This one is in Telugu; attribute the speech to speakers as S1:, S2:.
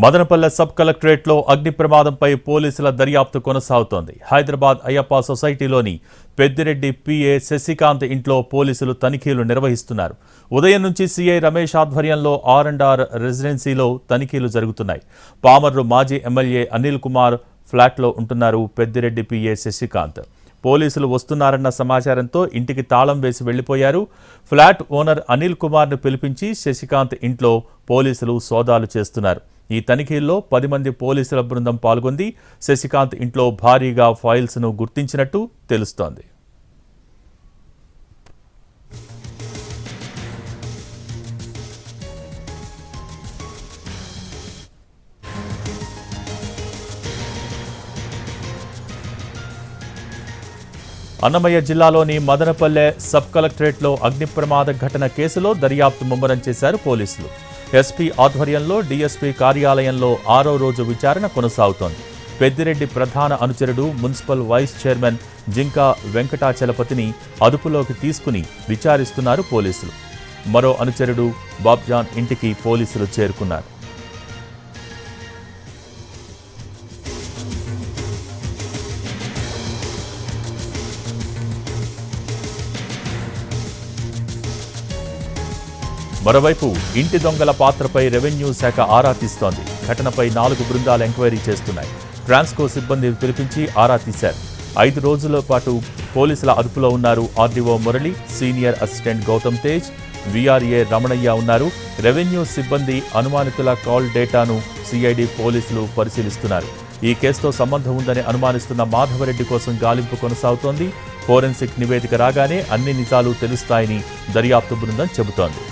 S1: మదనపల్లె సబ్ కలెక్టరేట్లో అగ్ని ప్రమాదంపై పోలీసుల దర్యాప్తు కొనసాగుతోంది. హైదరాబాద్ అయ్యప్ప సొసైటీలోని పెద్దిరెడ్డి పిఏ శశికాంత్ ఇంట్లో పోలీసులు తనిఖీలు నిర్వహిస్తున్నారు. ఉదయం నుంచి సీఐ రమేష్ ఆధ్వర్యంలో R&R రెసిడెన్సీలో తనిఖీలు జరుగుతున్నాయి. పామర్రు మాజీ ఎమ్మెల్యే అనిల్ కుమార్ ఫ్లాట్లో ఉంటున్నారు పెద్దిరెడ్డి పిఏ శశికాంత్. పోలీసులు వస్తున్నారన్న సమాచారంతో ఇంటికి తాళం వేసి వెళ్లిపోయారు. ఫ్లాట్ ఓనర్ అనిల్ కుమార్ను పిలిపించి శశికాంత్ ఇంట్లో పోలీసులు సోదాలు చేస్తున్నారు. ఈ తనిఖీల్లో 10 మంది పోలీసుల బృందం పాల్గొంది. శశికాంత్ ఇంట్లో భారీగా ఫైల్స్ను గుర్తించినట్టు తెలుస్తోంది. అన్నమయ్య జిల్లాలోని మదనపల్లె సబ్ కలెక్టరేట్లో అగ్ని ప్రమాద ఘటన కేసులో దర్యాప్తు ముమ్మరం చేశారు పోలీసులు. ఎస్పీ ఆధ్వర్యంలో డీఎస్పీ కార్యాలయంలో 6వ రోజు విచారణ కొనసాగుతోంది. పెద్దిరెడ్డి ప్రధాన అనుచరుడు మున్సిపల్ వైస్ చైర్మన్ జింకా వెంకటాచలపతిని అదుపులోకి తీసుకుని విచారిస్తున్నారు పోలీసులు. మరో అనుచరుడు బాబ్జాన్ ఇంటికి పోలీసులు చేరుకున్నారు. మరోవైపు ఇంటి దొంగల పాత్రపై రెవెన్యూ శాఖ ఆరా తీస్తోంది. ఘటనపై 4 బృందాలు ఎంక్వైరీ చేస్తున్నాయి. ట్రాన్స్కో సిబ్బంది పిలిపించి ఆరా తీశారు. 5 రోజుల పాటు పోలీసుల అదుపులో ఉన్నారు RDO Murali, senior assistant Gautam Tej, VRA Ramanaiah ఉన్నారు. రెవెన్యూ సిబ్బంది అనుమానితుల కాల్ డేటాను సిఐడి పోలీసులు పరిశీలిస్తున్నారు. ఈ కేసుతో సంబంధం ఉందని అనుమానిస్తున్న మాధవరెడ్డి కోసం గాలింపు కొనసాగుతోంది. ఫోరెన్సిక్ నివేదిక రాగానే అన్ని నిజాలు తెలుస్తాయని దర్యాప్తు బృందం చెబుతోంది.